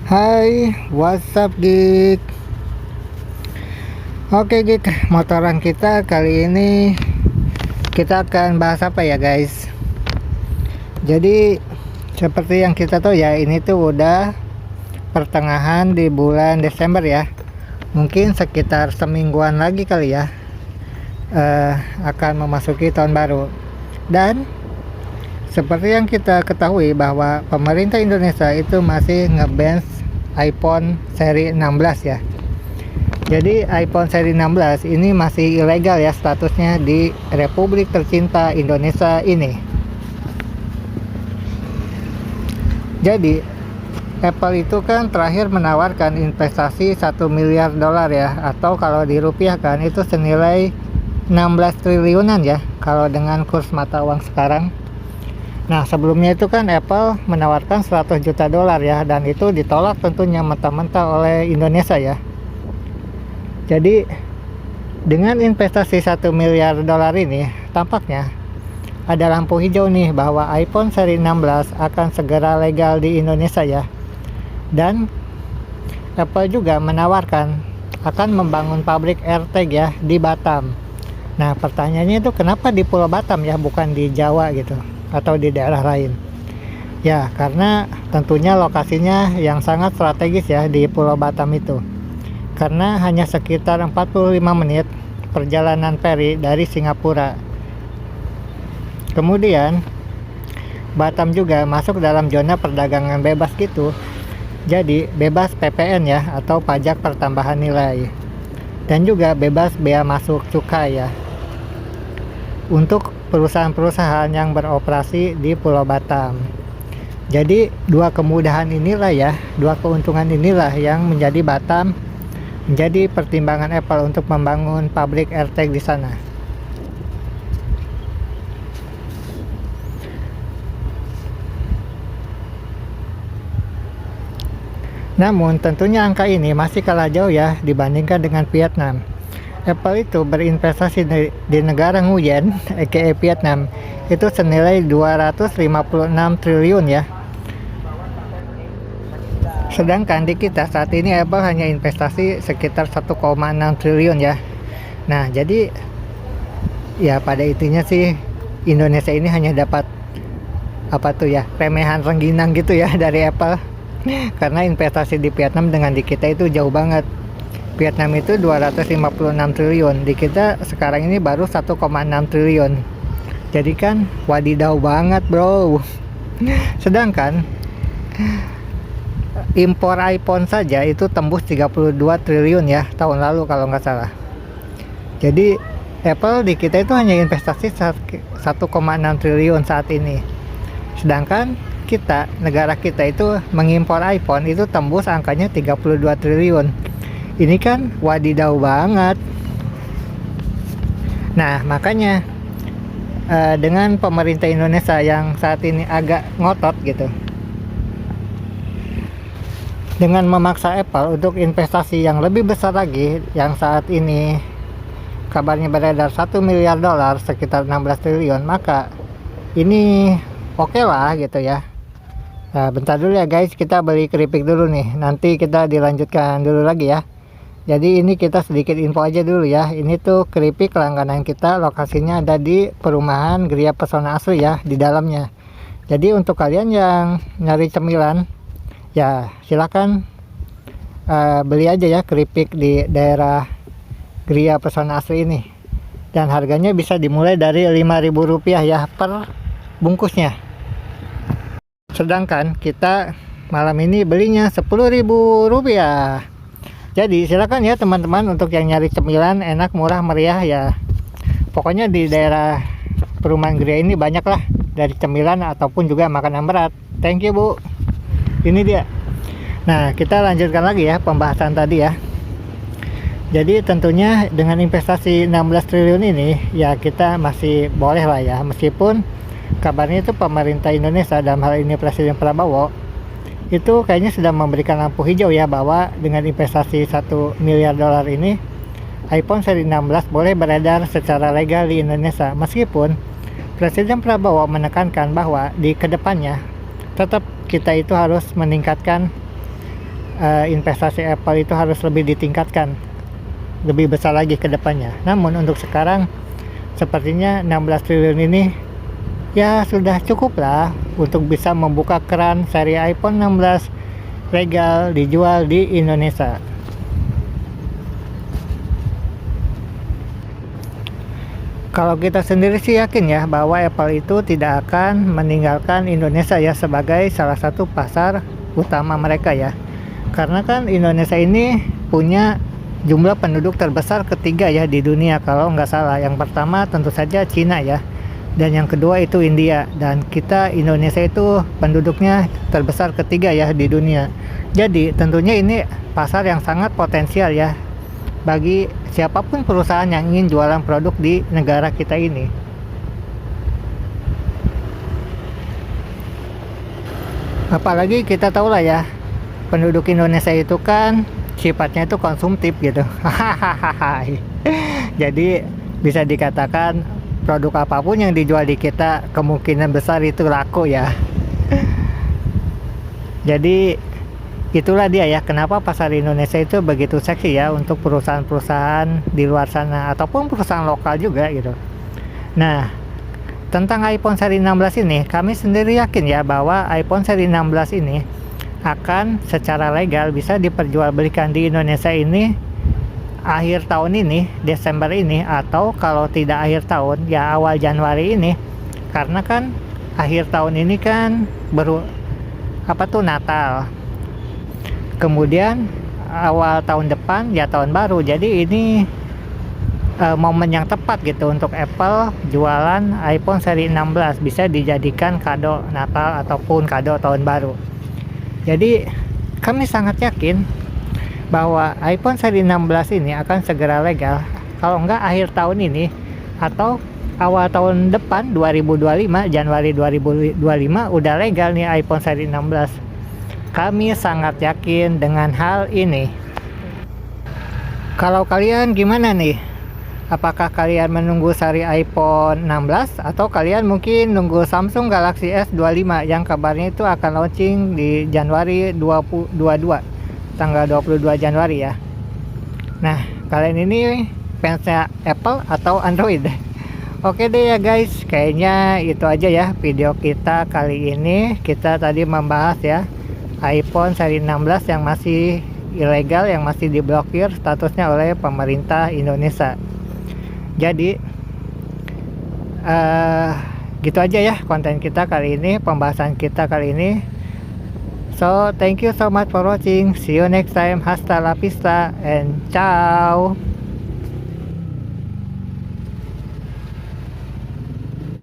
Hai, what's up geek? Oke geek, motoran kita kali ini kita akan bahas apa ya guys? Jadi seperti yang kita tahu ya, ini tuh udah pertengahan di bulan Desember ya. Mungkin sekitar semingguan lagi kali ya akan memasuki tahun baru. Dan seperti yang kita ketahui bahwa pemerintah Indonesia itu masih nge-ban iPhone seri 16 ya. Jadi iPhone seri 16 ini masih ilegal ya statusnya di Republik tercinta Indonesia ini. Jadi Apple itu kan terakhir menawarkan investasi 1 miliar dolar ya, atau kalau dirupiahkan itu senilai 16 triliunan ya kalau dengan kurs mata uang sekarang. Nah sebelumnya itu kan Apple menawarkan 100 juta dolar ya, dan itu ditolak tentunya mentah-mentah oleh Indonesia ya. Jadi dengan investasi 1 miliar dolar ini tampaknya ada lampu hijau nih bahwa iPhone seri 16 akan segera legal di Indonesia ya. Dan Apple juga menawarkan akan membangun pabrik AirTag ya di Batam. Nah pertanyaannya itu kenapa di Pulau Batam ya, bukan di Jawa gitu atau di daerah lain ya, karena tentunya lokasinya yang sangat strategis ya di Pulau Batam itu, karena hanya sekitar 45 menit perjalanan feri dari Singapura. Kemudian Batam juga masuk dalam zona perdagangan bebas gitu, jadi bebas PPN ya atau pajak pertambahan nilai, dan juga bebas bea masuk cukai ya untuk perusahaan-perusahaan yang beroperasi di Pulau Batam. Jadi dua kemudahan inilah ya, dua keuntungan inilah yang menjadi Batam menjadi pertimbangan Apple untuk membangun pabrik AirTag di sana. Namun tentunya angka ini masih kalah jauh ya dibandingkan dengan Vietnam. Apple itu berinvestasi di negara Nguyen, aka Vietnam, itu senilai 256 triliun ya. Sedangkan di kita saat ini Apple hanya investasi sekitar 1,6 triliun ya. Nah jadi ya pada intinya sih Indonesia ini hanya dapat apa tuh ya, remehan rengginang gitu ya dari Apple. Karena investasi di Vietnam dengan di kita itu jauh banget. Vietnam itu 256 triliun, di kita sekarang ini baru 1,6 triliun. Jadi kan wadidaw banget bro. Sedangkan impor iPhone saja itu tembus 32 triliun ya tahun lalu kalau nggak salah. Jadi Apple di kita itu hanya investasi 1,6 triliun saat ini. Sedangkan kita, negara kita itu mengimpor iPhone itu tembus angkanya 32 triliun. Ini kan wadidaw banget. Nah makanya dengan pemerintah Indonesia yang saat ini agak ngotot gitu, dengan memaksa Apple untuk investasi yang lebih besar lagi, yang saat ini kabarnya beredar 1 miliar dolar sekitar 16 triliun, maka ini oke lah gitu ya. Nah, bentar dulu ya guys, kita beli keripik dulu nih, nanti kita dilanjutkan dulu lagi ya. Jadi ini kita sedikit info aja dulu ya. Ini tuh keripik langganan kita, lokasinya ada di perumahan Gria Pesona Asri ya, di dalamnya. Jadi untuk kalian yang nyari cemilan ya silakan beli aja ya keripik di daerah Gria Pesona Asri ini. Dan harganya bisa dimulai dari Rp5.000 ya per bungkusnya. Sedangkan kita malam ini belinya Rp10.000. Jadi silakan ya teman-teman untuk yang nyari cemilan enak, murah, meriah ya. Pokoknya di daerah perumahan Gria ini banyak lah dari cemilan ataupun juga makanan berat. Thank you Bu. Ini dia. Nah kita lanjutkan lagi ya pembahasan tadi ya. Jadi tentunya dengan investasi 16 triliun ini ya kita masih boleh lah ya, meskipun kabarnya itu pemerintah Indonesia dalam hal ini Presiden Prabowo itu kayaknya sudah memberikan lampu hijau ya, bahwa dengan investasi 1 miliar dolar ini iPhone seri 16 boleh beredar secara legal di Indonesia. Meskipun Presiden Prabowo menekankan bahwa di kedepannya tetap kita itu harus meningkatkan investasi Apple itu harus lebih ditingkatkan, lebih besar lagi ke depannya. Namun untuk sekarang sepertinya 16 triliun ini ya sudah cukup lah untuk bisa membuka keran seri iPhone 16 legal dijual di Indonesia. Kalau kita sendiri sih yakin ya bahwa Apple itu tidak akan meninggalkan Indonesia ya sebagai salah satu pasar utama mereka ya. Karena kan Indonesia ini punya jumlah penduduk terbesar ketiga ya di dunia kalau nggak salah. Yang pertama tentu saja Cina ya. Dan yang kedua itu India. Dan kita Indonesia itu penduduknya terbesar ketiga ya di dunia. Jadi tentunya ini pasar yang sangat potensial ya bagi siapapun perusahaan yang ingin jualan produk di negara kita ini. Apalagi kita tahu lah ya, penduduk Indonesia itu kan sifatnya itu konsumtif gitu. Jadi bisa dikatakan produk apapun yang dijual di kita kemungkinan besar itu laku ya. Jadi itulah dia ya kenapa pasar Indonesia itu begitu seksi ya untuk perusahaan-perusahaan di luar sana ataupun perusahaan lokal juga gitu. Nah, tentang iPhone seri 16 ini kami sendiri yakin ya bahwa iPhone seri 16 ini akan secara legal bisa diperjualbelikan di Indonesia ini akhir tahun ini, Desember ini, atau kalau tidak akhir tahun ya awal Januari ini. Karena kan akhir tahun ini kan baru Natal. Kemudian awal tahun depan ya tahun baru. Jadi ini momen yang tepat gitu untuk Apple jualan iPhone seri 16, bisa dijadikan kado Natal ataupun kado tahun baru. Jadi kami sangat yakin bahwa iPhone seri 16 ini akan segera legal, kalau enggak akhir tahun ini atau awal tahun depan 2025, Januari 2025 udah legal nih iPhone seri 16. Kami sangat yakin dengan hal ini. Kalau kalian gimana nih? Apakah kalian menunggu seri iPhone 16 atau kalian mungkin nunggu Samsung Galaxy S25 yang kabarnya itu akan launching di Januari 2022, tanggal 22 Januari ya. Nah, kalian ini fansnya Apple atau Android? Oke deh ya guys, kayaknya itu aja ya video kita kali ini. Kita tadi membahas ya iPhone seri 16 yang masih ilegal, yang masih diblokir statusnya oleh pemerintah Indonesia. Jadi gitu aja ya konten kita kali ini, pembahasan kita kali ini. So thank you so much for watching. See you next time. Hasta la vista and ciao.